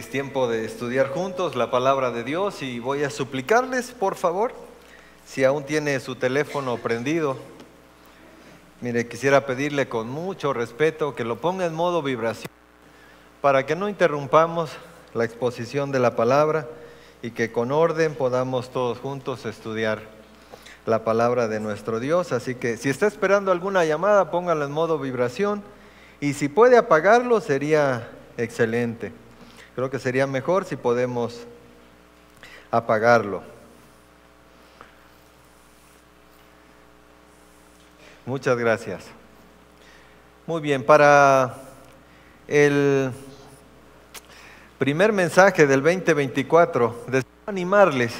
Es tiempo de estudiar juntos la palabra de Dios y voy a suplicarles, por favor, si aún tiene su teléfono prendido, mire, quisiera pedirle con mucho respeto que lo ponga en modo vibración para que no interrumpamos la exposición de la palabra y que con orden podamos todos juntos estudiar la palabra de nuestro Dios. Así que si está esperando alguna llamada, póngala en modo vibración y si puede apagarlo sería excelente. Creo que sería mejor si podemos apagarlo. Muchas gracias. Muy bien, para el primer mensaje del 2024, deseo animarles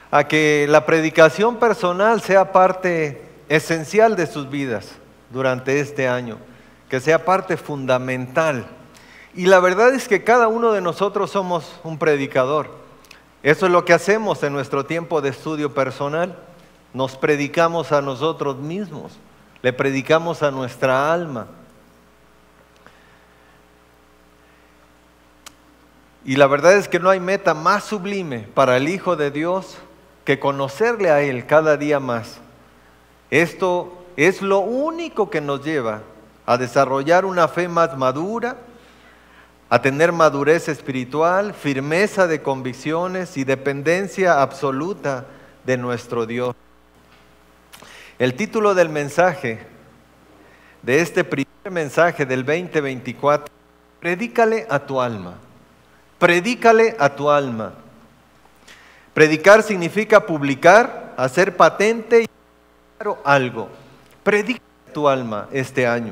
a que la predicación personal sea parte esencial de sus vidas durante este año, que sea parte fundamental. Y la verdad es que cada uno de nosotros somos un predicador. Eso es lo que hacemos en nuestro tiempo de estudio personal. Nos predicamos a nosotros mismos, le predicamos a nuestra alma. Y la verdad es que no hay meta más sublime para el Hijo de Dios que conocerle a Él cada día más. Esto es lo único que nos lleva a desarrollar una fe más madura, a tener madurez espiritual, firmeza de convicciones y dependencia absoluta de nuestro Dios. El título del mensaje, de este primer mensaje del 2024, predícale a tu alma. Predícale a tu alma. Predicar significa publicar, hacer patente y algo. Predícale a tu alma este año.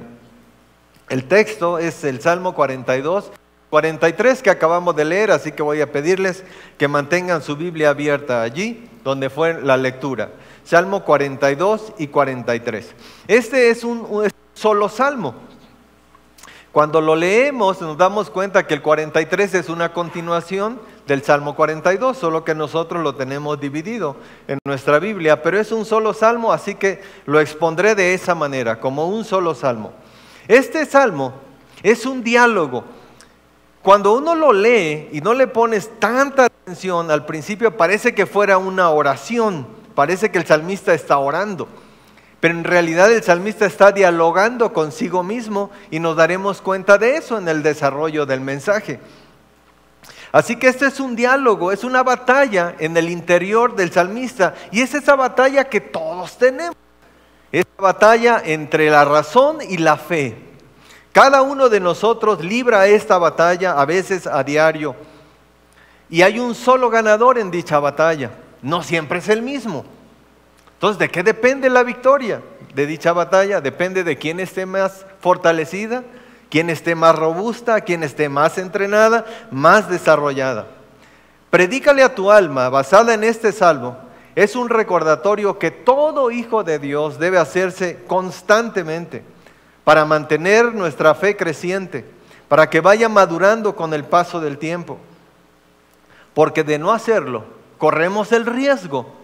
El texto es el Salmo 42, 43 que acabamos de leer, así que voy a pedirles que mantengan su Biblia abierta allí donde fue la lectura. Salmo 42 y 43. Este es un solo salmo. Cuando lo leemos nos damos cuenta que el 43 es una continuación del Salmo 42, solo que nosotros lo tenemos dividido en nuestra Biblia, pero es un solo salmo, así que lo expondré de esa manera, como un solo salmo. Este salmo es un diálogo. Cuando uno lo lee y no le pones tanta atención, al principio parece que fuera una oración, parece que el salmista está orando, pero en realidad el salmista está dialogando consigo mismo y nos daremos cuenta de eso en el desarrollo del mensaje. Así que este es un diálogo, es una batalla en el interior del salmista y es esa batalla que todos tenemos, esa batalla entre la razón y la fe. Cada uno de nosotros libra esta batalla a veces a diario y hay un solo ganador en dicha batalla, no siempre es el mismo. Entonces, ¿de qué depende la victoria de dicha batalla? Depende de quién esté más fortalecida, quién esté más robusta, quién esté más entrenada, más desarrollada. Predícale a tu alma, basada en este salmo, es un recordatorio que todo hijo de Dios debe hacerse constantemente para mantener nuestra fe creciente, para que vaya madurando con el paso del tiempo. Porque de no hacerlo, corremos el riesgo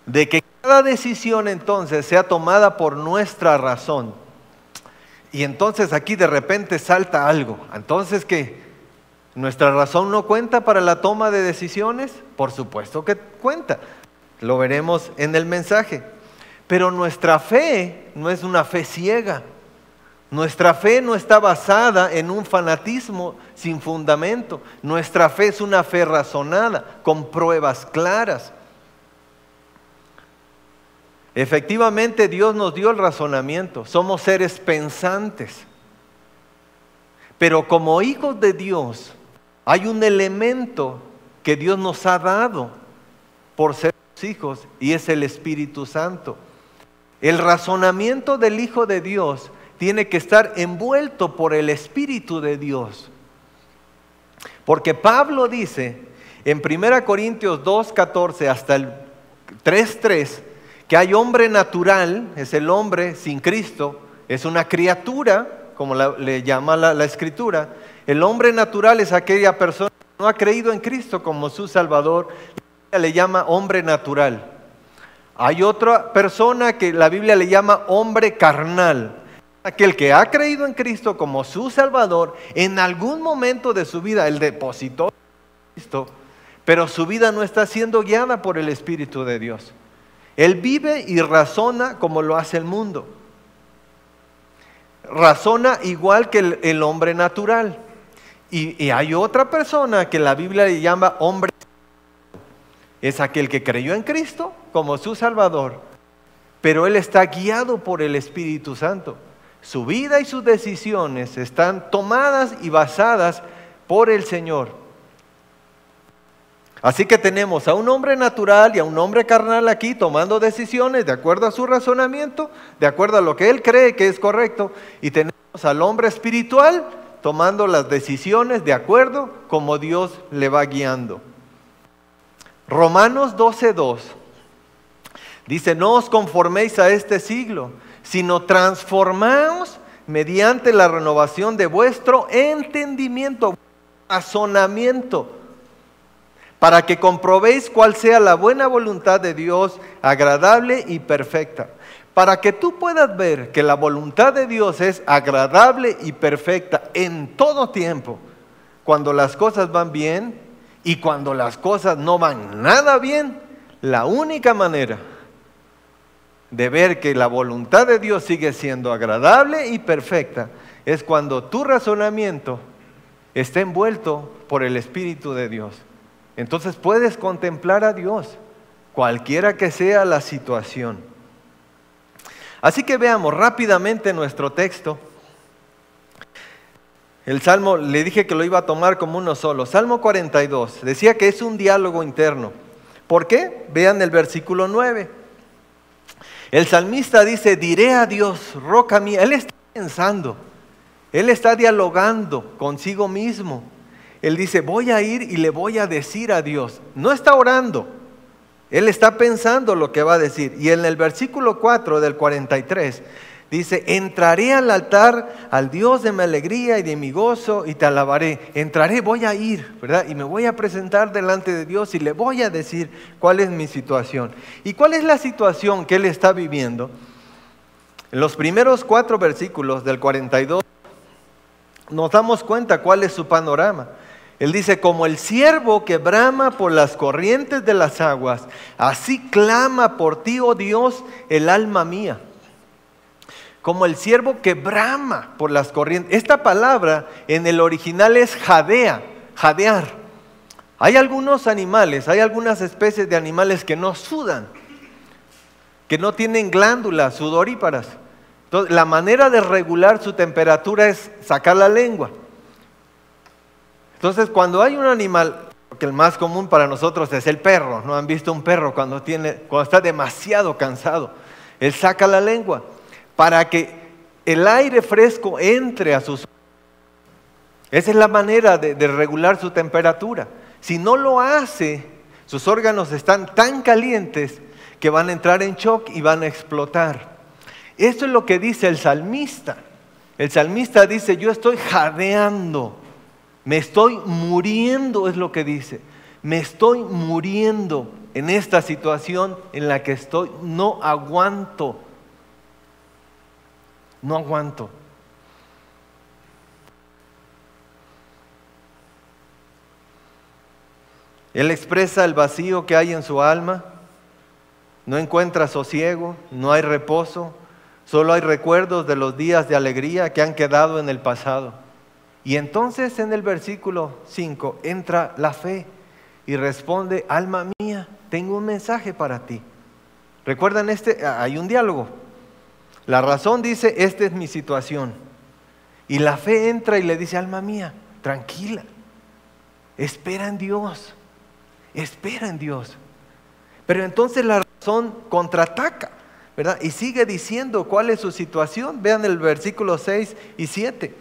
de que cada decisión entonces sea tomada por nuestra razón. Y entonces aquí de repente salta algo. Entonces, ¿qué? ¿Nuestra razón no cuenta para la toma de decisiones? Por supuesto que cuenta. Lo veremos en el mensaje. Pero nuestra fe no es una fe ciega. Nuestra fe no está basada en un fanatismo sin fundamento. Nuestra fe es una fe razonada, con pruebas claras. Efectivamente, Dios nos dio el razonamiento. Somos seres pensantes. Pero como hijos de Dios, hay un elemento que Dios nos ha dado por ser hijos y es el Espíritu Santo. El razonamiento del Hijo de Dios tiene que estar envuelto por el Espíritu de Dios. Porque Pablo dice en 1 Corintios 2:14 hasta el 3:3 que hay hombre natural, es el hombre sin Cristo, es una criatura, como le llama la Escritura. El hombre natural es aquella persona que no ha creído en Cristo como su Salvador, le llama hombre natural. Hay otra persona que la Biblia le llama hombre carnal. aquel que ha creído en Cristo como su Salvador, en algún momento de su vida, él depositó en Cristo, pero su vida no está siendo guiada por el Espíritu de Dios. Él vive y razona como lo hace el mundo. Razona igual que el hombre natural. Y hay otra persona que la Biblia le llama hombre. Es aquel que creyó en Cristo como su Salvador, pero él está guiado por el Espíritu Santo. Su vida y sus decisiones están tomadas y basadas por el Señor. Así que tenemos a un hombre natural y a un hombre carnal aquí tomando decisiones de acuerdo a su razonamiento, de acuerdo a lo que él cree que es correcto, y tenemos al hombre espiritual tomando las decisiones de acuerdo como Dios le va guiando. Romanos 12:2 dice: no os conforméis a este siglo, sino transformaos mediante la renovación de vuestro entendimiento, razonamiento, para que comprobéis cuál sea la buena voluntad de Dios, agradable y perfecta. Para que tú puedas ver que la voluntad de Dios es agradable y perfecta en todo tiempo, cuando las cosas van bien y cuando las cosas no van nada bien, la única manera de ver que la voluntad de Dios sigue siendo agradable y perfecta es cuando tu razonamiento está envuelto por el Espíritu de Dios. Entonces puedes contemplar a Dios, cualquiera que sea la situación. Así que veamos rápidamente nuestro texto. El Salmo, le dije que lo iba a tomar como uno solo. Salmo 42, decía que es un diálogo interno. ¿Por qué? Vean el versículo 9. El salmista dice: diré a Dios, roca mía. Él está pensando, él está dialogando consigo mismo. Él dice: voy a ir y le voy a decir a Dios. No está orando, él está pensando lo que va a decir. Y en el versículo 4 del 43 dice: entraré al altar al Dios de mi alegría y de mi gozo y te alabaré. Entraré, voy a ir, ¿verdad? Y me voy a presentar delante de Dios y le voy a decir cuál es mi situación. ¿Y cuál es la situación que él está viviendo? En los primeros 4 versículos del 42 nos damos cuenta cuál es su panorama. Él dice: como el ciervo que brama por las corrientes de las aguas, así clama por ti, oh Dios, el alma mía. Como el ciervo que brama por las corrientes. Esta palabra en el original es jadea, jadear. Hay algunos animales, hay algunas especies de animales que no sudan, que no tienen glándulas sudoríparas. Entonces, la manera de regular su temperatura es sacar la lengua. Entonces, cuando hay un animal, que el más común para nosotros es el perro, ¿no? Han visto un perro cuando está demasiado cansado, él saca la lengua para que el aire fresco entre a sus órganos. Esa es la manera de regular su temperatura. Si no lo hace, sus órganos están tan calientes que van a entrar en shock y van a explotar. Esto es lo que dice el salmista. El salmista dice: yo estoy jadeando, me estoy muriendo, es lo que dice. Me estoy muriendo en esta situación en la que estoy, no aguanto. No aguanto. Él expresa el vacío que hay en su alma. No encuentra sosiego, no hay reposo. Solo hay recuerdos de los días de alegría que han quedado en el pasado. Y entonces en el versículo 5 entra la fe y responde: alma mía, tengo un mensaje para ti. ¿Recuerdan hay un diálogo? La razón dice: esta es mi situación. Y la fe entra y le dice: alma mía, tranquila, espera en Dios, espera en Dios. Pero entonces la razón contraataca, ¿verdad? Y sigue diciendo cuál es su situación. Vean el versículo 6 y 7.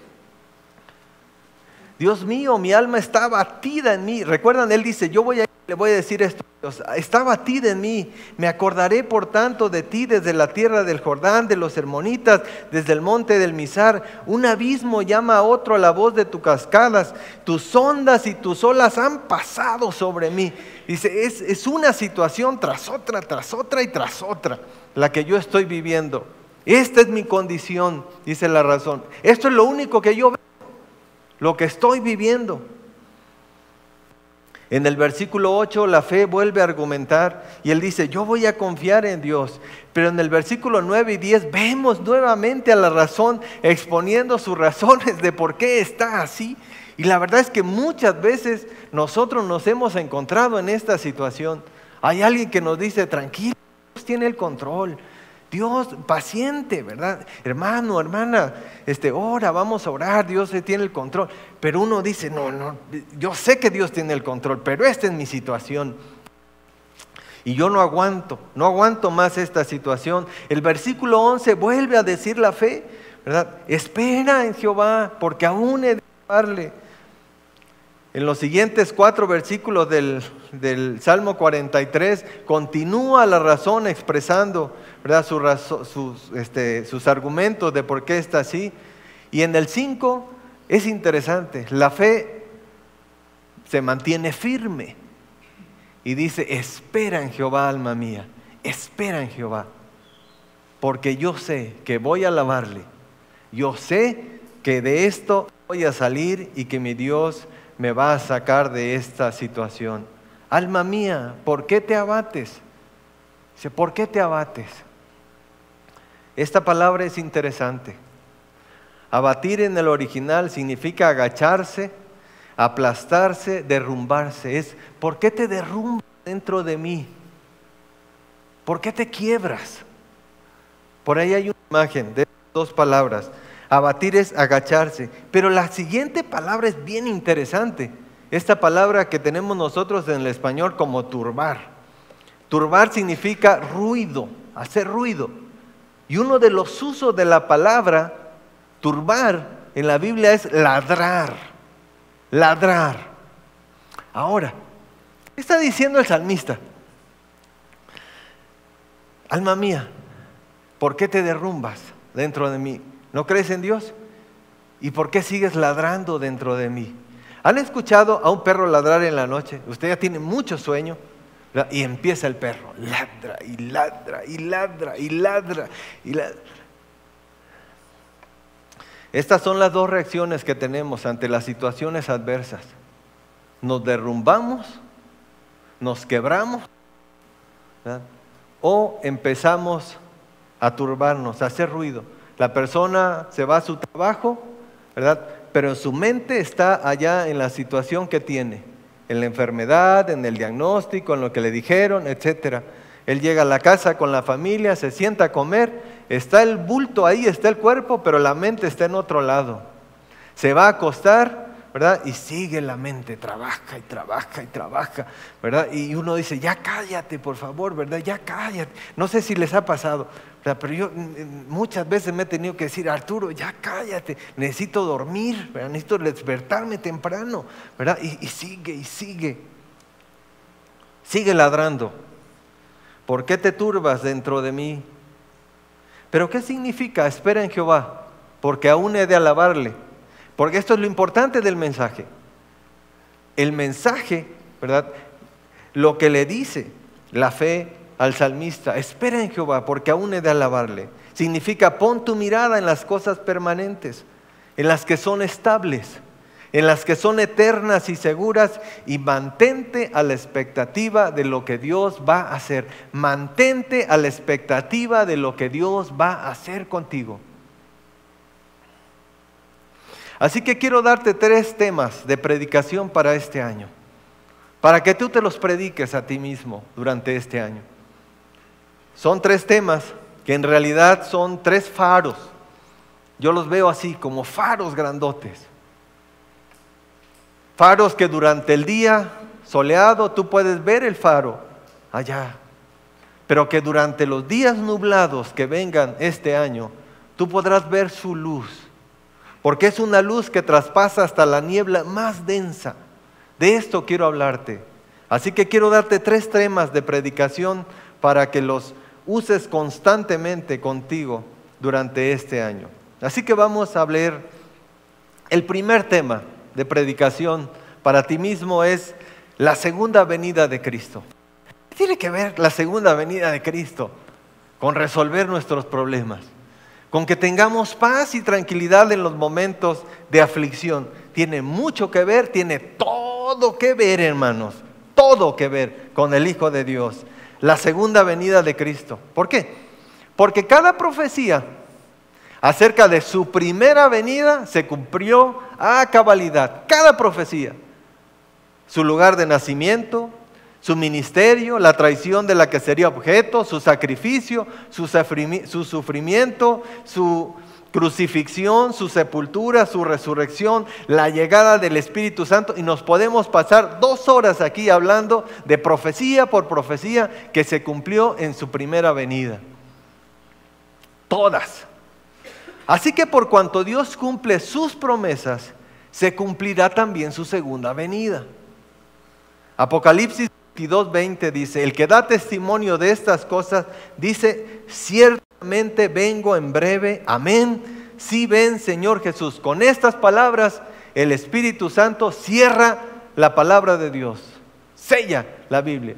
Dios mío, mi alma está abatida en mí. Recuerdan, él dice: yo le voy a decir esto. Dios, está abatida en mí. Me acordaré por tanto de ti desde la tierra del Jordán, de los hermonitas, desde el monte del Mizar. Un abismo llama a otro a la voz de tus cascadas. Tus ondas y tus olas han pasado sobre mí. Dice, es una situación tras otra y tras otra la que yo estoy viviendo. Esta es mi condición, dice la razón. Esto es lo único que yo veo, lo que estoy viviendo. En el versículo 8 la fe vuelve a argumentar y él dice, yo voy a confiar en Dios. Pero en el versículo 9 y 10 vemos nuevamente a la razón exponiendo sus razones de por qué está así. Y la verdad es que muchas veces nosotros nos hemos encontrado en esta situación. Hay alguien que nos dice, tranquilo, Dios tiene el control. Dios, paciente, ¿verdad? Hermano, hermana, ora, vamos a orar, Dios tiene el control. Pero uno dice, no, yo sé que Dios tiene el control, pero esta es mi situación. Y yo no aguanto más esta situación. El versículo 11 vuelve a decir la fe, ¿verdad? Espera en Jehová, porque aún he de alabarle. En los siguientes 4 versículos del Salmo 43 continúa la razón expresando, ¿verdad? sus argumentos de por qué está así. Y en el 5 es interesante, la fe se mantiene firme y dice, espera en Jehová, alma mía, espera en Jehová, porque yo sé que voy a alabarle, yo sé que de esto voy a salir y que mi Dios me va a sacar de esta situación. Alma mía, ¿por qué te abates? Dice, ¿por qué te abates? Esta palabra es interesante. Abatir en el original significa agacharse, aplastarse, derrumbarse. Es, ¿por qué te derrumbas dentro de mí? ¿Por qué te quiebras? Por ahí hay una imagen de 2 palabras. Abatir es agacharse, pero la siguiente palabra es bien interesante. Esta palabra que tenemos nosotros en el español como turbar. Turbar significa ruido, hacer ruido. Y uno de los usos de la palabra turbar en la Biblia es ladrar, ladrar. Ahora, ¿qué está diciendo el salmista? Alma mía, ¿por qué te derrumbas dentro de mí? ¿No crees en Dios? ¿Y por qué sigues ladrando dentro de mí? ¿Han escuchado a un perro ladrar en la noche? Usted ya tiene mucho sueño, ¿verdad? Y empieza el perro, ladra y ladra y ladra y ladra y ladra. Estas son las 2 reacciones que tenemos ante las situaciones adversas. Nos derrumbamos, nos quebramos, ¿verdad? O empezamos a turbarnos, a hacer ruido. La persona se va a su trabajo, ¿verdad? Pero su mente está allá en la situación que tiene, en la enfermedad, en el diagnóstico, en lo que le dijeron, etc. Él llega a la casa con la familia, se sienta a comer, está el bulto ahí, está el cuerpo, pero la mente está en otro lado. Se va a acostar, ¿verdad? Y sigue la mente, trabaja y trabaja y trabaja, ¿verdad? Y uno dice, ya cállate, por favor, ¿verdad? Ya cállate. No sé si les ha pasado, ¿verdad? Pero yo muchas veces me he tenido que decir, Arturo, ya cállate, necesito dormir, ¿verdad? Necesito despertarme temprano, ¿verdad? Y sigue ladrando. ¿Por qué te turbas dentro de mí? ¿Pero qué significa? Espera en Jehová, porque aún he de alabarle. Porque esto es lo importante del mensaje. El mensaje, ¿verdad? Lo que le dice la fe al salmista, espera en Jehová, porque aún he de alabarle. Significa, pon tu mirada en las cosas permanentes, en las que son estables, en las que son eternas y seguras, y mantente a la expectativa de lo que Dios va a hacer. Mantente a la expectativa de lo que Dios va a hacer contigo. Así que quiero darte 3 temas de predicación para este año, para que tú te los prediques a ti mismo durante este año. Son 3 temas que en realidad son 3 faros. Yo los veo así, como faros grandotes. Faros que durante el día soleado tú puedes ver el faro allá, pero que durante los días nublados que vengan este año, tú podrás ver su luz. Porque es una luz que traspasa hasta la niebla más densa. De esto quiero hablarte. Así que quiero darte 3 temas de predicación para que los uses constantemente contigo durante este año. Así que vamos a ver el primer tema de predicación para ti mismo, es la segunda venida de Cristo. ¿Qué tiene que ver la segunda venida de Cristo con resolver nuestros problemas? con que tengamos paz y tranquilidad en los momentos de aflicción. Tiene mucho que ver, tiene todo que ver, hermanos, todo que ver con el Hijo de Dios, la segunda venida de Cristo. ¿Por qué? Porque cada profecía acerca de su primera venida se cumplió a cabalidad. Cada profecía, su lugar de nacimiento, su ministerio, la traición de la que sería objeto, su sacrificio, su sufrimiento, su crucifixión, su sepultura, su resurrección, la llegada del Espíritu Santo, y nos podemos pasar 2 horas aquí hablando de profecía por profecía que se cumplió en su primera venida. Todas. Así que por cuanto Dios cumple sus promesas, se cumplirá también su segunda venida. Apocalipsis 22:20 dice: el que da testimonio de estas cosas dice: ciertamente vengo en breve, amén. Sí, ven, Señor Jesús. Con estas palabras el Espíritu Santo cierra la palabra de Dios, sella la Biblia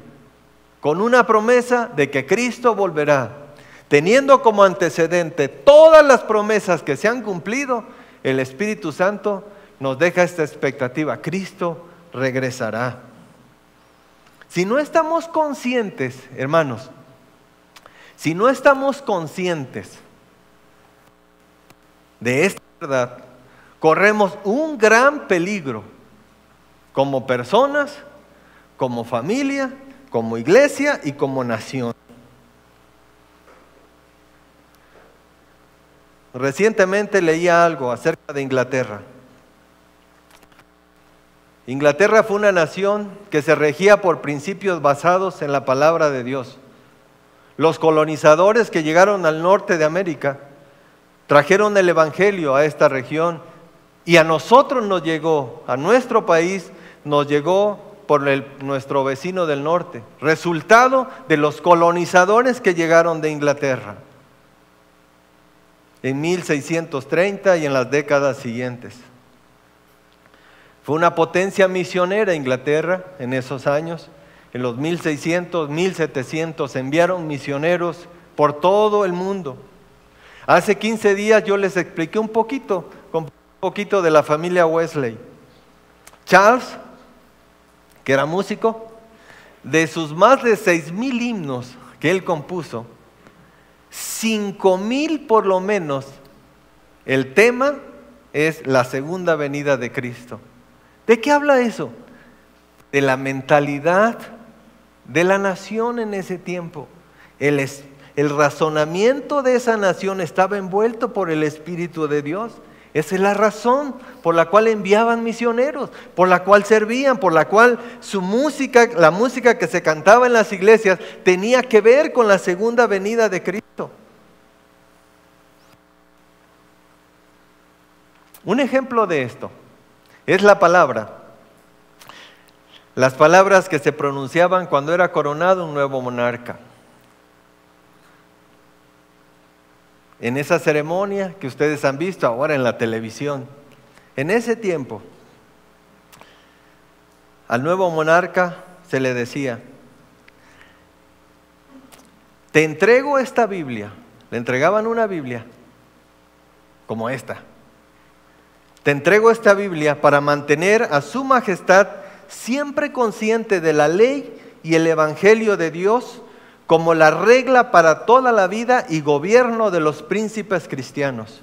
con una promesa de que Cristo volverá. Teniendo como antecedente todas las promesas que se han cumplido, el Espíritu Santo nos deja esta expectativa: Cristo regresará. Si no estamos conscientes, hermanos, si no estamos conscientes de esta verdad, corremos un gran peligro como personas, como familia, como iglesia y como nación. Recientemente leía algo acerca de Inglaterra. Inglaterra fue una nación que se regía por principios basados en la palabra de Dios. Los colonizadores que llegaron al norte de América trajeron el evangelio a esta región, y a nosotros nos llegó, a nuestro país nos llegó por nuestro vecino del norte, resultado de los colonizadores que llegaron de Inglaterra en 1630 y en las décadas siguientes. Fue una potencia misionera Inglaterra en esos años. En los 1600, 1700 enviaron misioneros por todo el mundo. Hace 15 días yo les expliqué un poquito de la familia Wesley. Charles, que era músico, de sus más de 6,000 himnos que él compuso, 5,000 por lo menos, el tema es la segunda venida de Cristo. ¿De qué habla eso? De la mentalidad de la nación en ese tiempo. El razonamiento de esa nación estaba envuelto por el Espíritu de Dios. Esa es la razón por la cual enviaban misioneros, por la cual servían, por la cual su música, la música que se cantaba en las iglesias, tenía que ver con la segunda venida de Cristo. Un ejemplo de esto es la palabra. Las palabras que se pronunciaban cuando era coronado un nuevo monarca. En esa ceremonia que ustedes han visto ahora en la televisión, en ese tiempo, al nuevo monarca se le decía: te entrego esta Biblia. Le entregaban una Biblia como esta. Te entrego esta Biblia para mantener a su majestad siempre consciente de la ley y el evangelio de Dios como la regla para toda la vida y gobierno de los príncipes cristianos.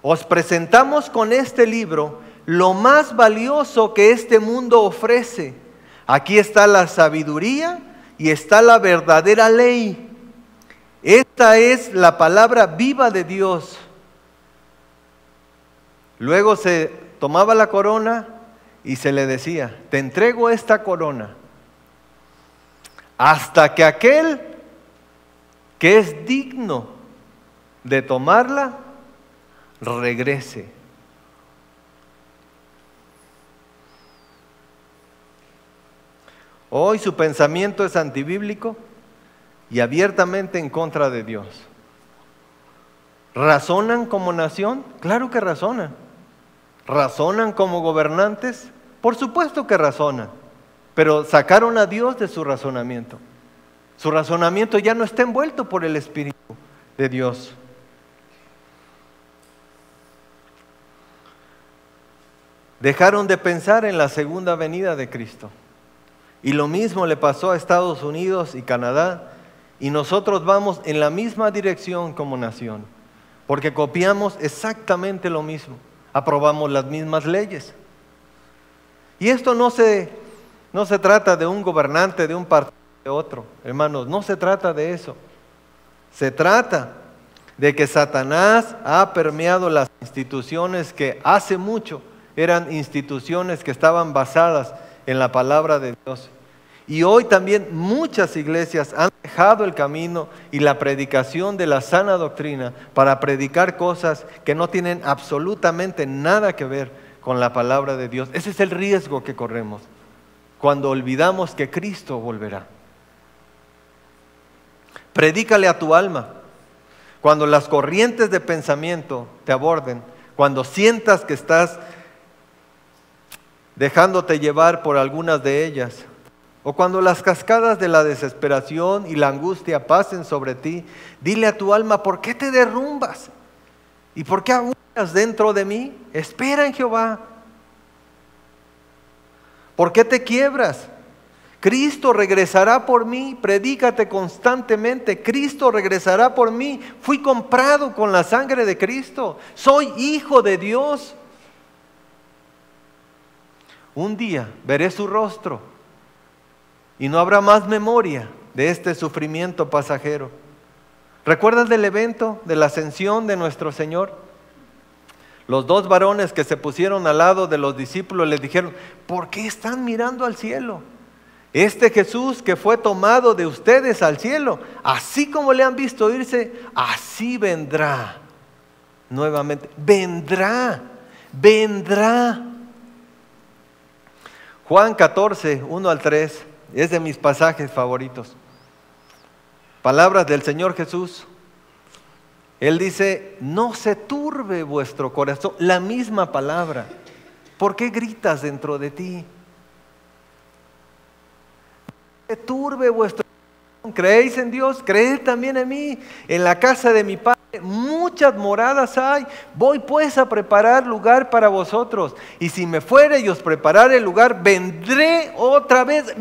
Os presentamos con este libro lo más valioso que este mundo ofrece. Aquí está la sabiduría y está la verdadera ley. Esta es la palabra viva de Dios. Luego se tomaba la corona y se le decía: te entrego esta corona hasta que aquel que es digno de tomarla regrese. Hoy su pensamiento es antibíblico y abiertamente en contra de Dios. ¿Razonan como nación? Claro que razonan. ¿Razonan como gobernantes? Por supuesto que razonan, pero sacaron a Dios de su razonamiento. Su razonamiento ya no está envuelto por el Espíritu de Dios. Dejaron de pensar en la segunda venida de Cristo. Y lo mismo le pasó a Estados Unidos y Canadá, y nosotros vamos en la misma dirección como nación, porque copiamos exactamente lo mismo, aprobamos las mismas leyes. Y esto no se trata de un gobernante, de un partido, de otro, hermanos, no se trata de eso. Se trata de que Satanás ha permeado las instituciones que hace mucho eran instituciones que estaban basadas en la palabra de Dios. Y hoy también muchas iglesias han dejado el camino y la predicación de la sana doctrina para predicar cosas que no tienen absolutamente nada que ver con la palabra de Dios. Ese es el riesgo que corremos cuando olvidamos que Cristo volverá. Predícale a tu alma. Cuando las corrientes de pensamiento te aborden, cuando sientas que estás dejándote llevar por algunas de ellas, o cuando las cascadas de la desesperación y la angustia pasen sobre ti, dile a tu alma, ¿por qué te derrumbas? ¿Y por qué aúllas dentro de mí? Espera en Jehová. ¿Por qué te quiebras? Cristo regresará por mí, predícate constantemente, Cristo regresará por mí, fui comprado con la sangre de Cristo, soy hijo de Dios. Un día veré su rostro y no habrá más memoria de este sufrimiento pasajero. ¿Recuerdas del evento de la ascensión de nuestro Señor? Los dos varones que se pusieron al lado de los discípulos les dijeron, ¿por qué están mirando al cielo? Este Jesús que fue tomado de ustedes al cielo, así como le han visto irse, así vendrá nuevamente. Vendrá. Juan 14, 1 al 3, es de mis pasajes favoritos. Palabras del Señor Jesús. Él dice, no se turbe vuestro corazón. La misma palabra. ¿Por qué gritas dentro de ti? No se turbe vuestro corazón. ¿Creéis en Dios? Creed también en mí. En la casa de mi Padre muchas moradas hay. Voy pues a preparar lugar para vosotros. Y si me fuere y os preparare el lugar, vendré otra vez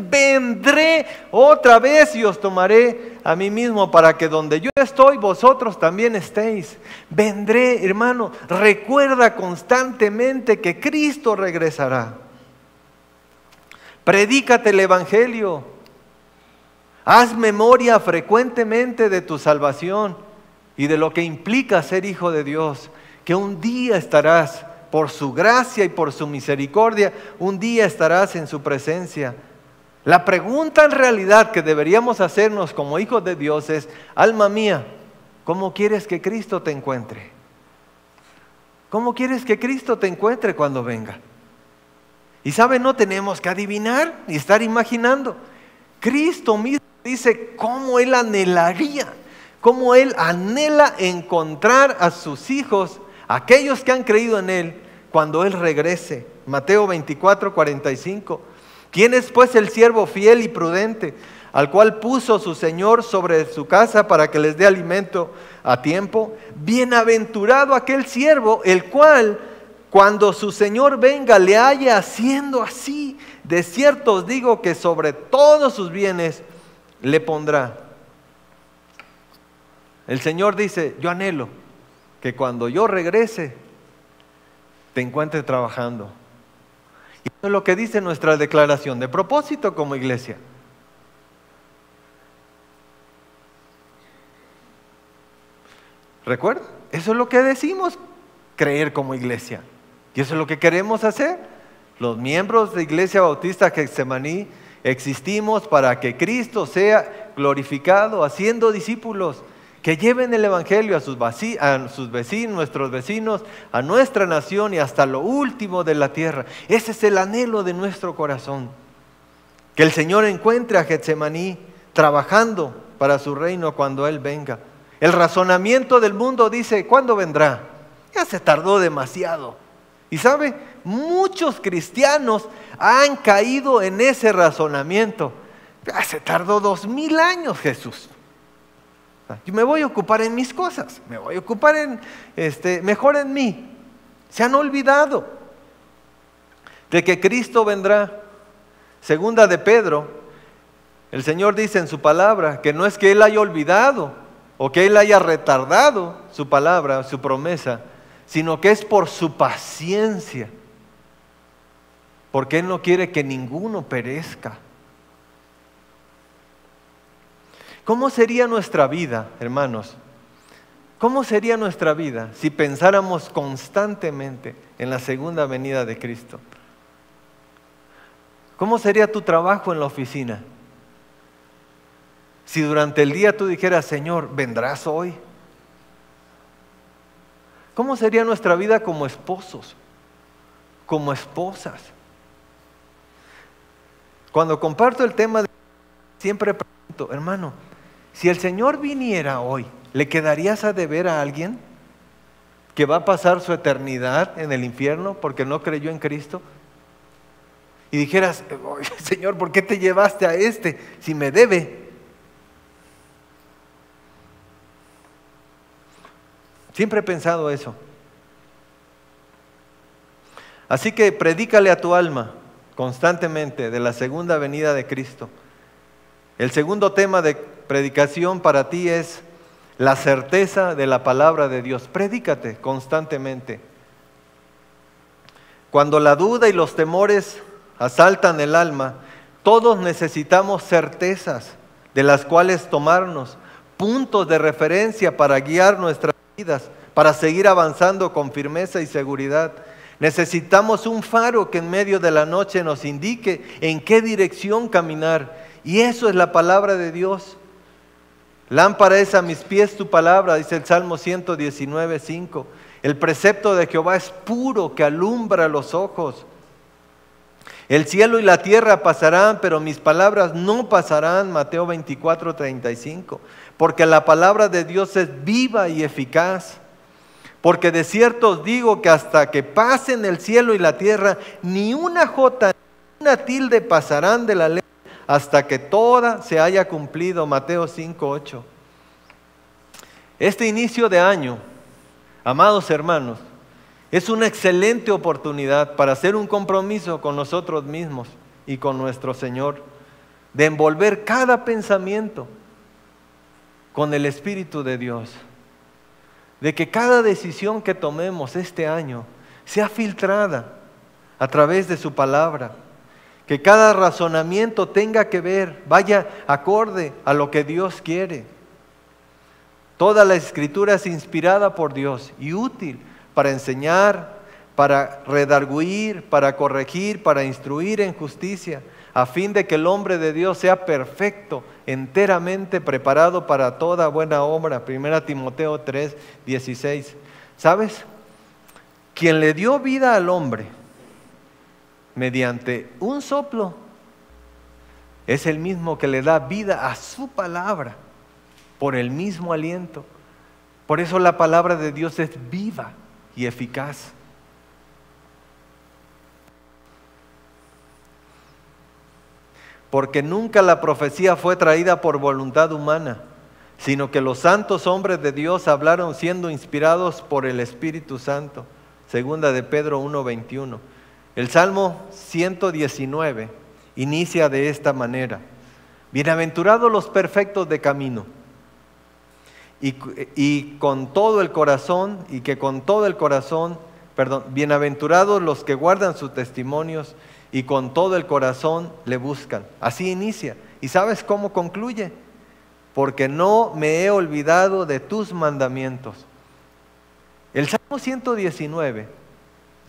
y os tomaré a mí mismo, para que donde yo estoy, vosotros también estéis. Vendré, hermano. Recuerda constantemente que Cristo regresará. Predícate el Evangelio. Haz memoria frecuentemente de tu salvación y de lo que implica ser hijo de Dios, que un día estarás, por su gracia y por su misericordia, un día estarás en su presencia. La pregunta en realidad que deberíamos hacernos como hijos de Dios es, alma mía, ¿cómo quieres que Cristo te encuentre? ¿Cómo quieres que Cristo te encuentre cuando venga? Y sabe, no tenemos que adivinar ni estar imaginando. Cristo mismo dice cómo Él anhelaría, cómo Él anhela encontrar a sus hijos, aquellos que han creído en Él, cuando Él regrese. Mateo 24, 45. ¿Quién es pues el siervo fiel y prudente, al cual puso su Señor sobre su casa para que les dé alimento a tiempo? Bienaventurado aquel siervo, el cual, cuando su Señor venga, le haya haciendo así. De cierto os digo que sobre todos sus bienes le pondrá. El Señor dice, yo anhelo que cuando yo regrese, te encuentre trabajando. Y eso es lo que dice nuestra declaración de propósito como iglesia. ¿Recuerda? Eso es lo que decimos creer como iglesia. Y eso es lo que queremos hacer. Los miembros de Iglesia Bautista Getsemaní existimos para que Cristo sea glorificado, haciendo discípulos que lleven el Evangelio a sus vecinos, nuestros vecinos, a nuestra nación y hasta lo último de la tierra. Ese es el anhelo de nuestro corazón. Que el Señor encuentre a Getsemaní trabajando para su reino cuando Él venga. El razonamiento del mundo dice, ¿cuándo vendrá? Ya se tardó demasiado. Y sabe, muchos cristianos han caído en ese razonamiento. Ya se tardó 2000 años Jesús. Yo me voy a ocupar en mis cosas, me voy a ocupar mejor en mí. Se han olvidado. de que Cristo vendrá. Segunda de Pedro, el Señor dice en su palabra que no es que Él haya olvidado o que Él haya retardado su palabra, su promesa, sino que es por su paciencia, porque Él no quiere que ninguno perezca. ¿Cómo sería nuestra vida, hermanos? ¿Cómo sería nuestra vida si pensáramos constantemente en la segunda venida de Cristo? ¿Cómo sería tu trabajo en la oficina? Si durante el día tú dijeras, Señor, ¿vendrás hoy? ¿Cómo sería nuestra vida como esposos, como esposas? Cuando comparto el tema, siempre pregunto, hermano, si el Señor viniera hoy, ¿le quedarías a deber a alguien que va a pasar su eternidad en el infierno porque no creyó en Cristo? Y dijeras, Señor, ¿por qué te llevaste a este si me debe? Siempre he pensado eso. Así que predícale a tu alma constantemente de la segunda venida de Cristo. El segundo tema de predicación para ti es la certeza de la palabra de Dios. Predícate constantemente. Cuando la duda y los temores asaltan el alma, todos necesitamos certezas de las cuales tomarnos, puntos de referencia para guiar nuestras vidas, para seguir avanzando con firmeza y seguridad. Necesitamos un faro que en medio de la noche nos indique en qué dirección caminar. Y eso es la palabra de Dios. Lámpara es a mis pies tu palabra, dice el Salmo 119:5. El precepto de Jehová es puro, que alumbra los ojos. El cielo y la tierra pasarán, pero mis palabras no pasarán, Mateo 24:35. Porque la palabra de Dios es viva y eficaz. Porque de cierto os digo que hasta que pasen el cielo y la tierra, ni una jota ni una tilde pasarán de la ley, hasta que toda se haya cumplido, Mateo 5:8. Este inicio de año, amados hermanos, es una excelente oportunidad para hacer un compromiso con nosotros mismos y con nuestro Señor, de envolver cada pensamiento con el Espíritu de Dios, de que cada decisión que tomemos este año sea filtrada a través de su palabra, que cada razonamiento tenga que ver, vaya acorde a lo que Dios quiere. Toda la Escritura es inspirada por Dios y útil para enseñar, para redarguir, para corregir, para instruir en justicia, a fin de que el hombre de Dios sea perfecto, enteramente preparado para toda buena obra. 1 Timoteo 3:16. ¿Sabes? Quien le dio vida al hombre mediante un soplo es el mismo que le da vida a su palabra por el mismo aliento. Por eso la palabra de Dios es viva y eficaz. Porque nunca la profecía fue traída por voluntad humana, sino que los santos hombres de Dios hablaron siendo inspirados por el Espíritu Santo. Segunda de Pedro 1:21. El Salmo 119 inicia de esta manera: bienaventurados los perfectos de camino, y con todo el corazón, bienaventurados los que guardan sus testimonios y con todo el corazón le buscan. Así inicia. ¿Y sabes cómo concluye? Porque no me he olvidado de tus mandamientos. El Salmo 119,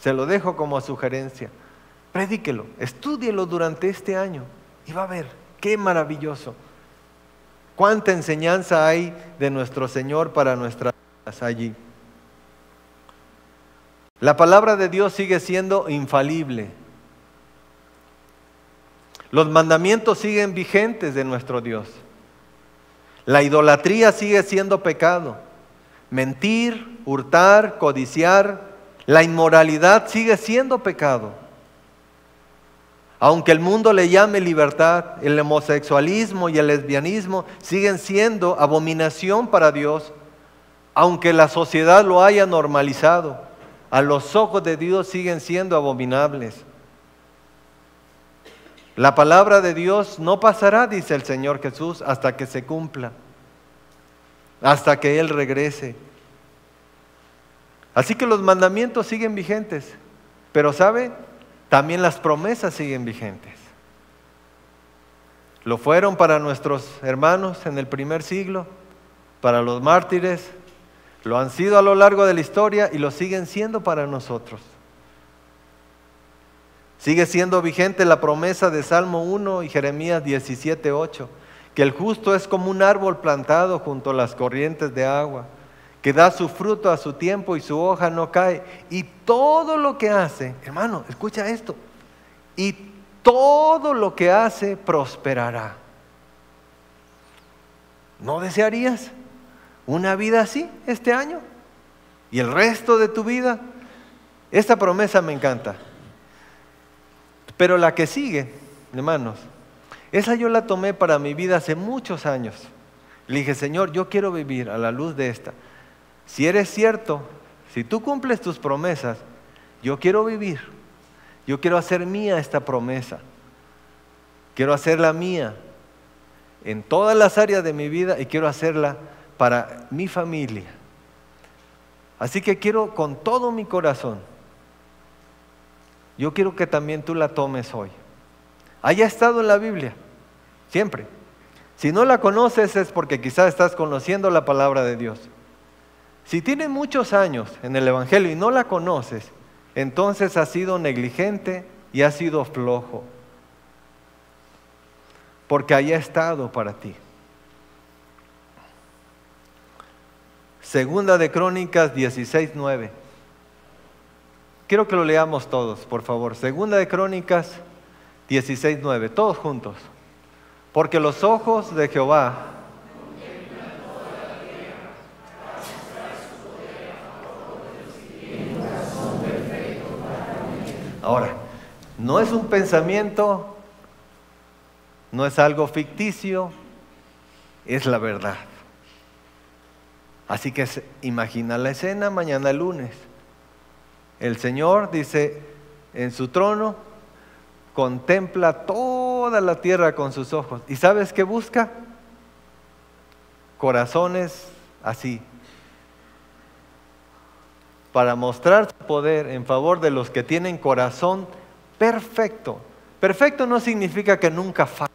se lo dejo como sugerencia. Predíquelo, estúdielo durante este año y va a ver qué maravilloso. Cuánta enseñanza hay de nuestro Señor para nuestras vidas allí. La palabra de Dios sigue siendo infalible. Los mandamientos siguen vigentes de nuestro Dios. La idolatría sigue siendo pecado. Mentir, hurtar, codiciar, la inmoralidad sigue siendo pecado. Aunque el mundo le llame libertad, el homosexualismo y el lesbianismo siguen siendo abominación para Dios. Aunque la sociedad lo haya normalizado, a los ojos de Dios siguen siendo abominables. La palabra de Dios no pasará, dice el Señor Jesús, hasta que se cumpla, hasta que Él regrese. Así que los mandamientos siguen vigentes, pero ¿sabe? También las promesas siguen vigentes. Lo fueron para nuestros hermanos en el primer siglo, para los mártires, lo han sido a lo largo de la historia y lo siguen siendo para nosotros. Sigue siendo vigente la promesa de Salmo 1 y Jeremías 17:8, que el justo es como un árbol plantado junto a las corrientes de agua, que da su fruto a su tiempo y su hoja no cae. Y todo lo que hace, hermano, escucha esto, y todo lo que hace prosperará. ¿No desearías una vida así este año? ¿Y el resto de tu vida? Esta promesa me encanta. Pero la que sigue, hermanos, esa yo la tomé para mi vida hace muchos años. Le dije, Señor, yo quiero vivir a la luz de esta. Si eres cierto, si tú cumples tus promesas, yo quiero vivir. Yo quiero hacer mía esta promesa. Quiero hacerla mía en todas las áreas de mi vida y quiero hacerla para mi familia. Así que quiero con todo mi corazón, yo quiero que también tú la tomes hoy. Haya estado en la Biblia, siempre. Si no la conoces es porque quizás estás conociendo la palabra de Dios. Si tienes muchos años en el Evangelio y no la conoces, entonces has sido negligente y has sido flojo. Porque haya estado para ti. Segunda de Crónicas 16:9. Quiero que lo leamos todos, por favor. Segunda de Crónicas 16:9, todos juntos. Porque los ojos de Jehová ahora, no es un pensamiento, no es algo ficticio, es la verdad. Así que imagina la escena mañana lunes. El Señor dice, en su trono, contempla toda la tierra con sus ojos. ¿Y sabes qué busca? Corazones así. Para mostrar su poder en favor de los que tienen corazón perfecto. Perfecto no significa que nunca falla,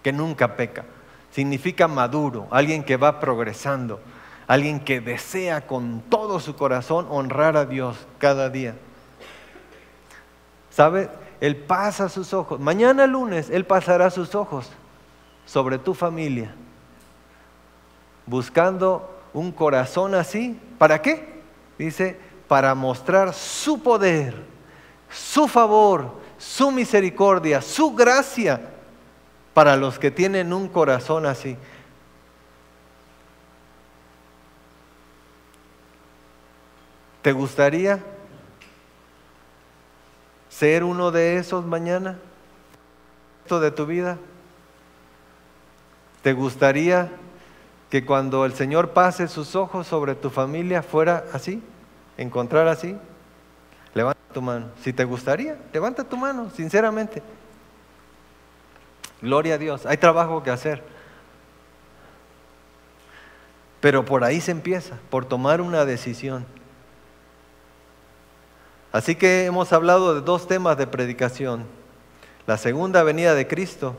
que nunca peca. Significa maduro, alguien que va progresando. Alguien que desea con todo su corazón honrar a Dios cada día. ¿Sabe? Él pasa sus ojos. Mañana lunes Él pasará sus ojos sobre tu familia. Buscando un corazón así. ¿Para qué? Dice, para mostrar su poder, su favor, su misericordia, su gracia para los que tienen un corazón así. ¿Te gustaría ser uno de esos mañana? ¿Esto de tu vida? ¿Te gustaría que cuando el Señor pase sus ojos sobre tu familia fuera así? ¿Encontrar así? Levanta tu mano. Si te gustaría, levanta tu mano, sinceramente. Gloria a Dios. Hay trabajo que hacer. Pero por ahí se empieza, por tomar una decisión. Así que hemos hablado de dos temas de predicación: la segunda venida de Cristo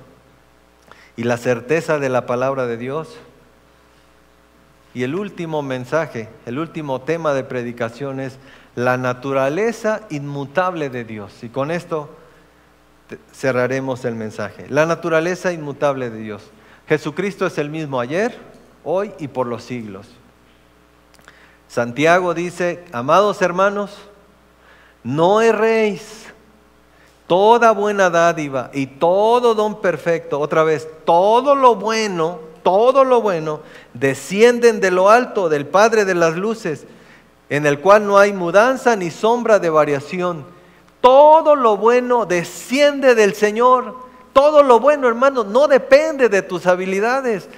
y la certeza de la palabra de Dios. Y el último mensaje, el último tema de predicación es la naturaleza inmutable de Dios. Y con esto cerraremos el mensaje. La naturaleza inmutable de Dios. Jesucristo es el mismo ayer, hoy y por los siglos. Santiago dice, amados hermanos, no erréis, toda buena dádiva y todo don perfecto, otra vez, todo lo bueno, descienden de lo alto, del Padre de las luces, en el cual no hay mudanza ni sombra de variación. Todo lo bueno desciende del Señor. Todo lo bueno, hermano, no depende de tus habilidades,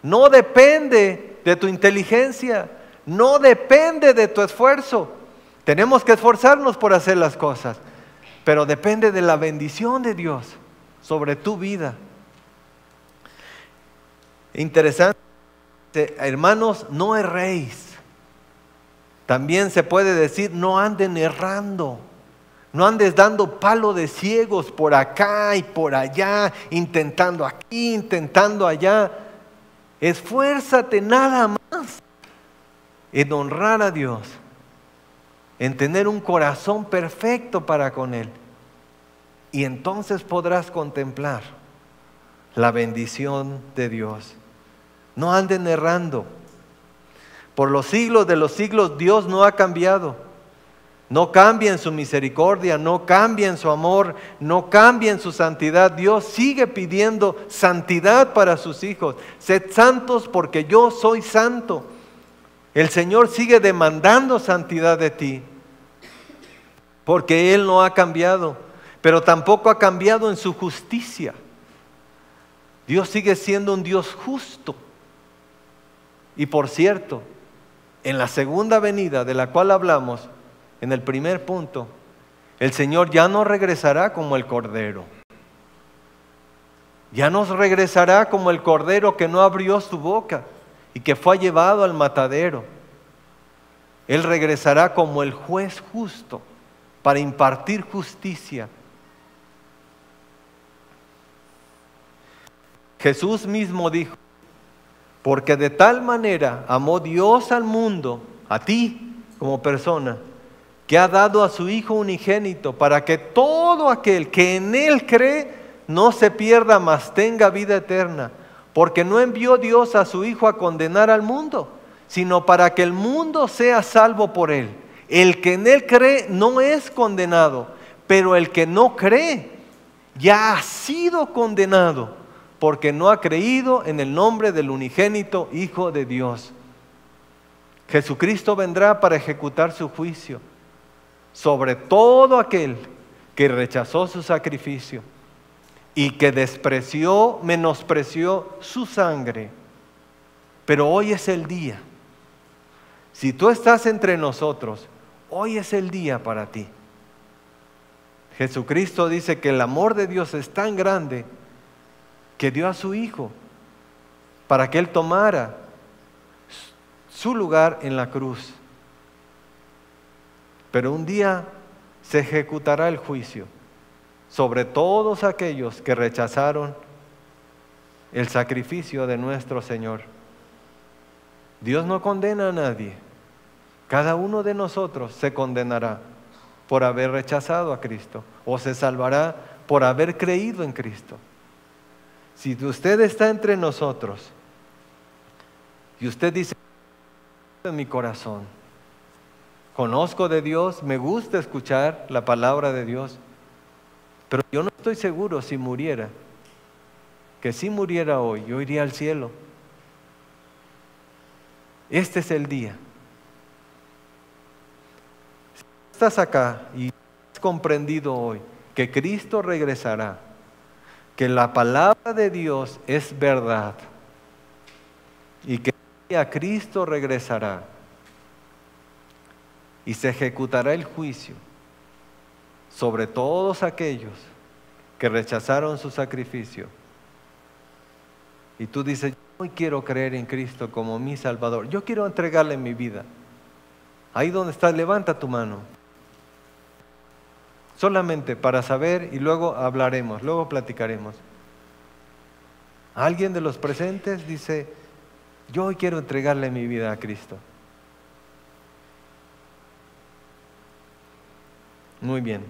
no depende de tu inteligencia, no depende de tu esfuerzo. Tenemos que esforzarnos por hacer las cosas, pero depende de la bendición de Dios. sobre tu vida. Interesante, hermanos, no erréis. También se puede decir, no anden errando. No andes dando palo de ciegos por acá y por allá, intentando aquí, intentando allá. Esfuérzate nada más en honrar a Dios, en tener un corazón perfecto para con Él. Y entonces podrás contemplar la bendición de Dios. No anden errando. Por los siglos de los siglos Dios no ha cambiado. No cambia en su misericordia, no cambia en su amor, no cambia en su santidad. Dios sigue pidiendo santidad para sus hijos. Sed santos porque yo soy santo. El Señor sigue demandando santidad de ti, porque Él no ha cambiado, pero tampoco ha cambiado en su justicia. Dios sigue siendo un Dios justo. Y por cierto, en la segunda venida de la cual hablamos, en el primer punto, el Señor ya no regresará como el Cordero. Ya no regresará como el Cordero que no abrió su boca y que fue llevado al matadero. Él regresará como el juez justo para impartir justicia. Jesús mismo dijo, porque de tal manera amó Dios al mundo, a ti como persona, que ha dado a su Hijo unigénito, para que todo aquel que en Él cree no se pierda, mas tenga vida eterna. Porque no envió Dios a su Hijo a condenar al mundo, sino para que el mundo sea salvo por Él. El que en Él cree no es condenado, pero el que no cree ya ha sido condenado, porque no ha creído en el nombre del unigénito Hijo de Dios. Jesucristo vendrá para ejecutar su juicio sobre todo aquel que rechazó su sacrificio y que despreció, menospreció su sangre. Pero hoy es el día. Si tú estás entre nosotros, hoy es el día para ti. Jesucristo dice que el amor de Dios es tan grande que dio a su Hijo para que Él tomara su lugar en la cruz. Pero un día se ejecutará el juicio sobre todos aquellos que rechazaron el sacrificio de nuestro Señor. Dios no condena a nadie. Cada uno de nosotros se condenará por haber rechazado a Cristo, o se salvará por haber creído en Cristo. Si usted está entre nosotros y usted dice, en mi corazón, conozco de Dios, me gusta escuchar la palabra de Dios, pero yo no estoy seguro si muriera, que si muriera hoy, yo iría al cielo. Este es el día. Si estás acá y has comprendido hoy que Cristo regresará, que la palabra de Dios es verdad y que a Cristo regresará y se ejecutará el juicio sobre todos aquellos que rechazaron su sacrificio, y tú dices, yo hoy quiero creer en Cristo como mi Salvador, yo quiero entregarle mi vida. Ahí donde estás, levanta tu mano, solamente para saber, y luego hablaremos, luego platicaremos. ¿Alguien de los presentes dice, yo hoy quiero entregarle mi vida a Cristo? Muy bien.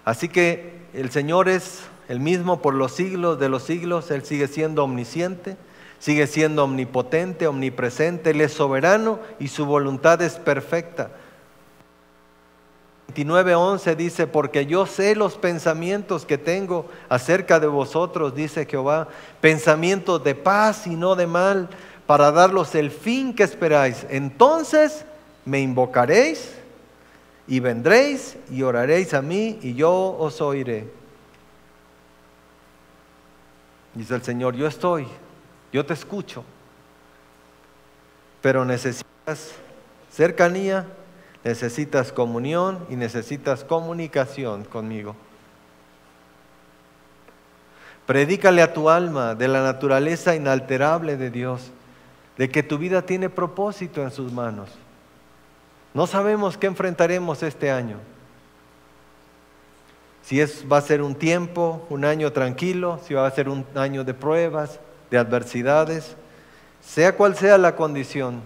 Así que el Señor es el mismo por los siglos de los siglos. Él sigue siendo omnisciente, sigue siendo omnipotente, omnipresente. Él es soberano y su voluntad es perfecta. 29:11 dice, porque yo sé los pensamientos que tengo acerca de vosotros, dice Jehová, pensamientos de paz y no de mal, para daros el fin que esperáis. Entonces me invocaréis y vendréis y oraréis a mí y yo os oiré. Dice el Señor, yo estoy, yo te escucho, pero necesitas cercanía, necesitas comunión y necesitas comunicación conmigo. Predícale a tu alma de la naturaleza inalterable de Dios, de que tu vida tiene propósito en sus manos. No sabemos qué enfrentaremos este año. Si va a ser un tiempo, un año tranquilo, si va a ser un año de pruebas, de adversidades, sea cual sea la condición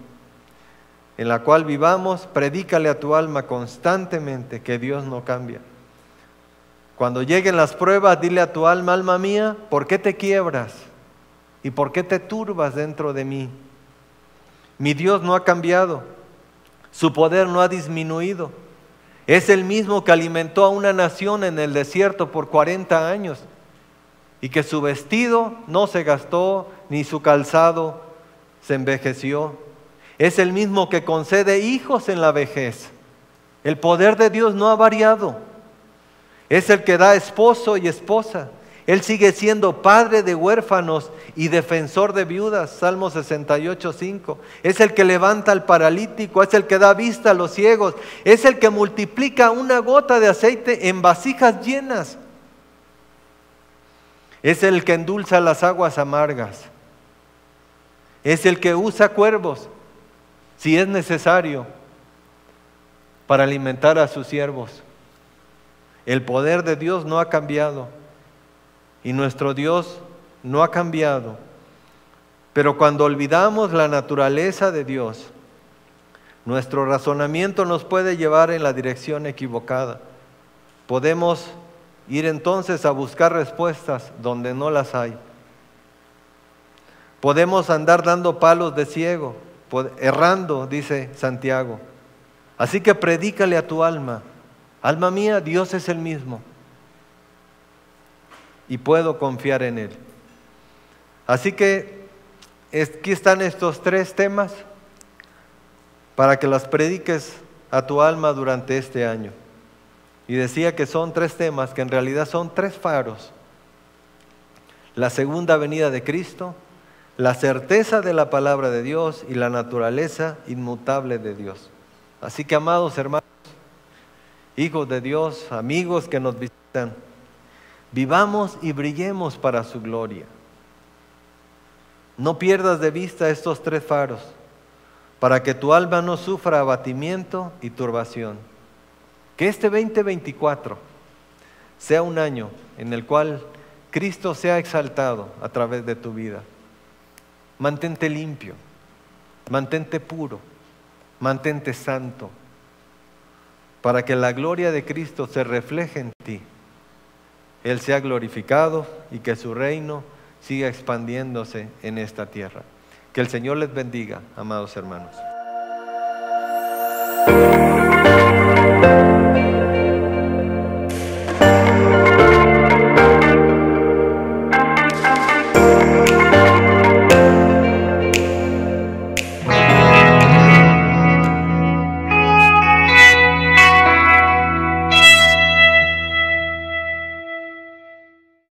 en la cual vivamos, predícale a tu alma constantemente que Dios no cambia. Cuando lleguen las pruebas, dile a tu alma, alma mía, ¿por qué te quiebras? ¿Y por qué te turbas dentro de mí? Mi Dios no ha cambiado, su poder no ha disminuido. Es el mismo que alimentó a una nación en el desierto por 40 años y que su vestido no se gastó ni su calzado se envejeció. Es el mismo que concede hijos en la vejez. El poder de Dios no ha variado. Es el que da esposo y esposa. Él sigue siendo padre de huérfanos y defensor de viudas, Salmo 68:5. Es el que levanta al paralítico, es el que da vista a los ciegos, es el que multiplica una gota de aceite en vasijas llenas. Es el que endulza las aguas amargas. Es el que usa cuervos, si es necesario, para alimentar a sus siervos. El poder de Dios no ha cambiado. Y nuestro Dios no ha cambiado. Pero cuando olvidamos la naturaleza de Dios, nuestro razonamiento nos puede llevar en la dirección equivocada. Podemos ir entonces a buscar respuestas donde no las hay. Podemos andar dando palos de ciego, errando, dice Santiago. Así que predícale a tu alma, alma mía, Dios es el mismo. Y puedo confiar en Él. Así que aquí están estos 3 temas para que las prediques a tu alma durante este año. Y decía que son 3 temas, que en realidad son 3 faros. La segunda venida de Cristo, la certeza de la palabra de Dios y la naturaleza inmutable de Dios. Así que, amados hermanos, hijos de Dios, amigos que nos visitan, vivamos y brillemos para su gloria. No pierdas de vista estos 3 faros, para que tu alma no sufra abatimiento y turbación. Que este 2024 sea un año en el cual Cristo sea exaltado a través de tu vida. Mantente limpio, mantente puro, mantente santo, para que la gloria de Cristo se refleje en ti. Él sea glorificado y que su reino siga expandiéndose en esta tierra. Que el Señor les bendiga, amados hermanos.